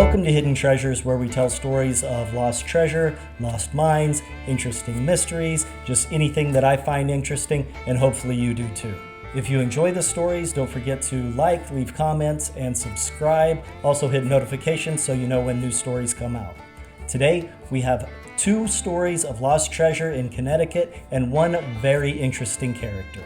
Welcome to Hidden Treasures, where we tell stories of lost treasure, lost mines, interesting mysteries, just anything that I find interesting, and hopefully you do too. If you enjoy the stories, don't forget to like, leave comments, and subscribe. Also hit notifications so you know when new stories come out. Today, we have 2 stories of lost treasure in Connecticut and one very interesting character.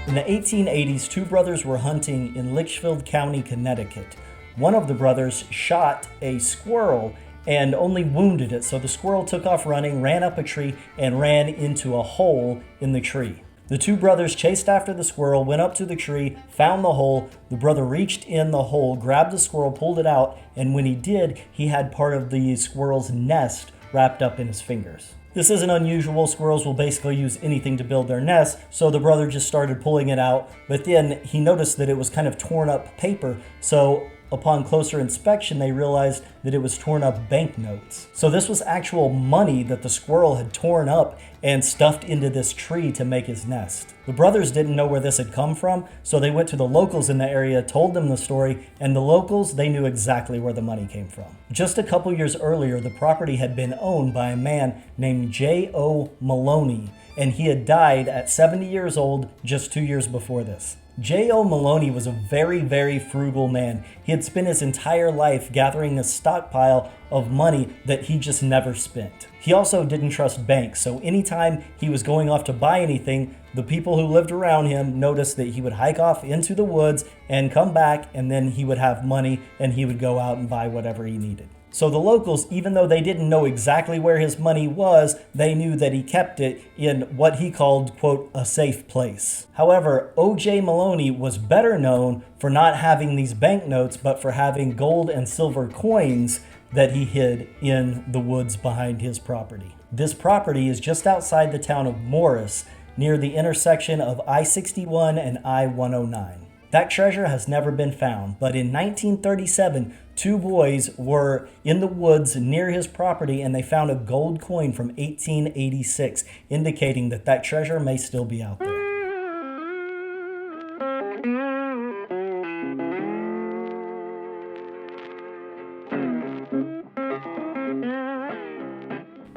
In the 1880s, 2 brothers were hunting in Litchfield County, Connecticut. One of the brothers shot a squirrel and only wounded it, so the squirrel took off running, ran up a tree, and ran into a hole in the tree. The 2 brothers chased after the squirrel, went up to the tree, found the hole. The brother reached in the hole, grabbed the squirrel, pulled it out, and when he did, he had part of the squirrel's nest wrapped up in his fingers. This isn't unusual. Squirrels will basically use anything to build their nest, so the brother just started pulling it out, but then he noticed that it was kind of torn up paper, so upon closer inspection, they realized that it was torn up banknotes. So this was actual money that the squirrel had torn up and stuffed into this tree to make his nest. The brothers didn't know where this had come from, so they went to the locals in the area, told them the story, and the locals, they knew exactly where the money came from. Just a couple years earlier, the property had been owned by a man named J.O. Maloney, and he had died at 70 years old just 2 years before this. J.O. Maloney was a very, very frugal man. He had spent his entire life gathering a stockpile of money that he just never spent. He also didn't trust banks, so anytime he was going off to buy anything, the people who lived around him noticed that he would hike off into the woods and come back, and then he would have money and he would go out and buy whatever he needed. So the locals, even though they didn't know exactly where his money was, they knew that he kept it in what he called, quote, a safe place. However, O.J. Maloney was better known for not having these banknotes, but for having gold and silver coins that he hid in the woods behind his property. This property is just outside the town of Morris, near the intersection of I-61 and I-109. That treasure has never been found, but in 1937, 2 boys were in the woods near his property and they found a gold coin from 1886, indicating that that treasure may still be out there.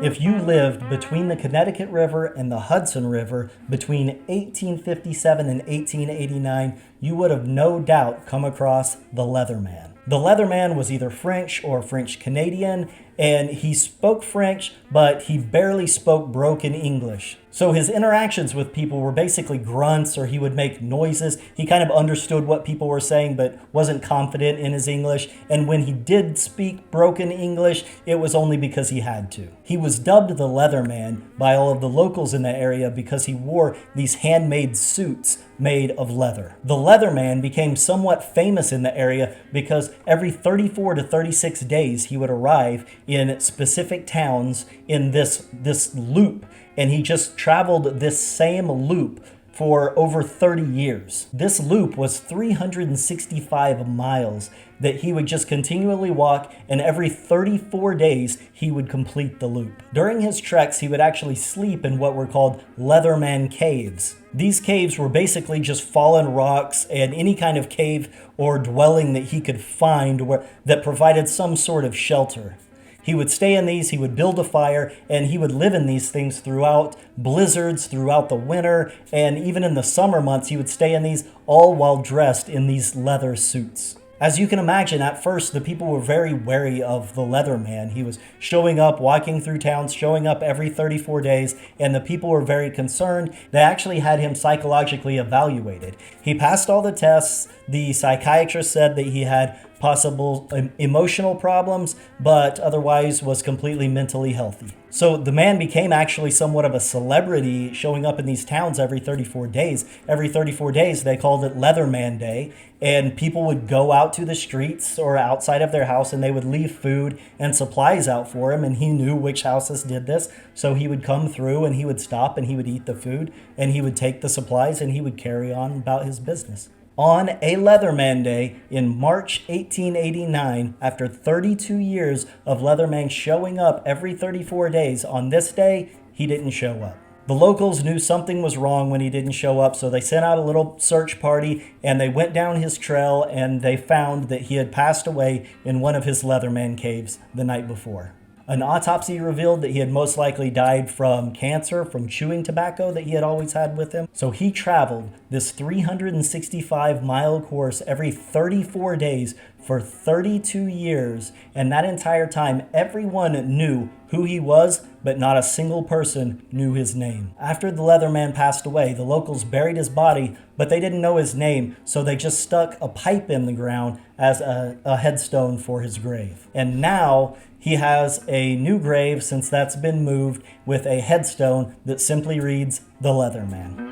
If you lived between the Connecticut River and the Hudson River between 1857 and 1889, you would have no doubt come across the Leatherman. The Leatherman was either French or French-Canadian, and he spoke French, but he barely spoke broken English. So his interactions with people were basically grunts, or he would make noises. He kind of understood what people were saying, but wasn't confident in his English. And when he did speak broken English, it was only because he had to. He was dubbed the Leatherman by all of the locals in the area because he wore these handmade suits made of leather. The Leatherman became somewhat famous in the area because every 34 to 36 days he would arrive in specific towns in this loop, and he just traveled this same loop for over 30 years. This loop was 365 miles that he would just continually walk, and every 34 days he would complete the loop. During his treks, he would actually sleep in what were called Leatherman caves. These caves were basically just fallen rocks and any kind of cave or dwelling that he could find that provided some sort of shelter. He would stay in these, he would build a fire, and he would live in these things throughout blizzards, throughout the winter, and even in the summer months, he would stay in these, all while dressed in these leather suits. As you can imagine, at first, the people were very wary of the Leatherman. He was showing up, walking through towns, showing up every 34 days, and the people were very concerned. They actually had him psychologically evaluated. He passed all the tests. The psychiatrist said that he had possible emotional problems, but otherwise was completely mentally healthy. So the man became actually somewhat of a celebrity, showing up in these towns every 34 days. Every 34 days, they called it Leatherman Day, and people would go out to the streets or outside of their house, and they would leave food and supplies out for him, and he knew which houses did this, so he would come through, and he would stop, and he would eat the food, and he would take the supplies, and he would carry on about his business. On a Leatherman Day in March 1889, after 32 years of Leatherman showing up every 34 days, on this day, he didn't show up. The locals knew something was wrong when he didn't show up, so they sent out a little search party and they went down his trail and they found that he had passed away in one of his Leatherman caves the night before. An autopsy revealed that he had most likely died from cancer from chewing tobacco that he had always had with him. So he traveled this 365-mile course every 34 days for 32 years, and that entire time everyone knew who he was, but not a single person knew his name. After the Leatherman passed away, the locals buried his body, but they didn't know his name, so they just stuck a pipe in the ground as a headstone for his grave. And now he has a new grave, since that's been moved, with a headstone that simply reads, "The Leatherman."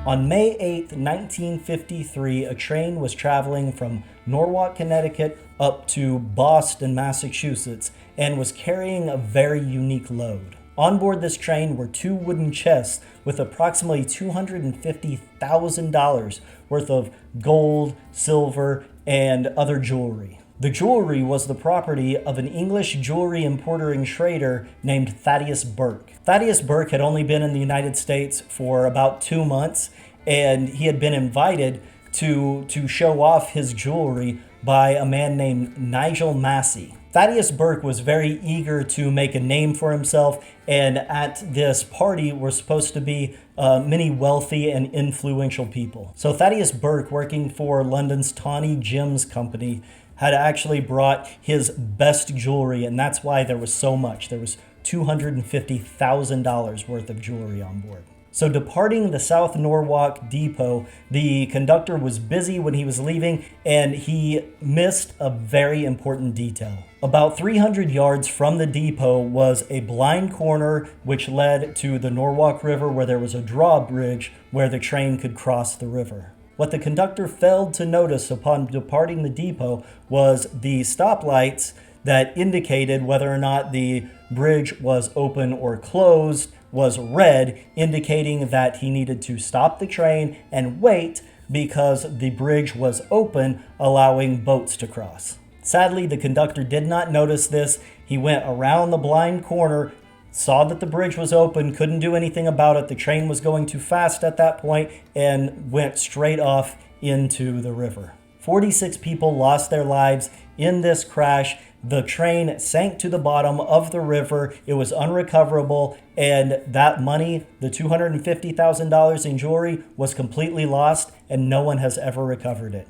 On May 8, 1953, a train was traveling from Norwalk, Connecticut up to Boston, Massachusetts, and was carrying a very unique load. On board this train were 2 wooden chests with approximately $250,000 worth of gold, silver, and other jewelry. The jewelry was the property of an English jewelry importer and trader named Thaddeus Burke. Thaddeus Burke had only been in the United States for about 2 months, and he had been invited to show off his jewelry by a man named Nigel Massey. Thaddeus Burke was very eager to make a name for himself, and at this party were supposed to be many wealthy and influential people. So Thaddeus Burke, working for London's Tawny Gems Company, had actually brought his best jewelry, and that's why there was so much. There was $250,000 worth of jewelry on board. So departing the South Norwalk depot, the conductor was busy when he was leaving, and he missed a very important detail. About 300 yards from the depot was a blind corner which led to the Norwalk River, where there was a drawbridge where the train could cross the river. What the conductor failed to notice upon departing the depot was the stoplights that indicated whether or not the bridge was open or closed was red, indicating that he needed to stop the train and wait because the bridge was open, allowing boats to cross. Sadly, the conductor did not notice this. He went around the blind corner, saw that the bridge was open, couldn't do anything about it. The train was going too fast at that point and went straight off into the river. 46 people lost their lives in this crash. The train sank to the bottom of the river. It was unrecoverable, and that money, the $250,000 in jewelry, was completely lost, and no one has ever recovered it.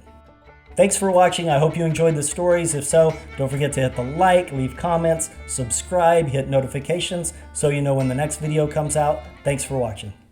Thanks for watching. I hope you enjoyed the stories. If so, don't forget to hit the like, leave comments, subscribe, hit notifications so you know when the next video comes out. Thanks for watching.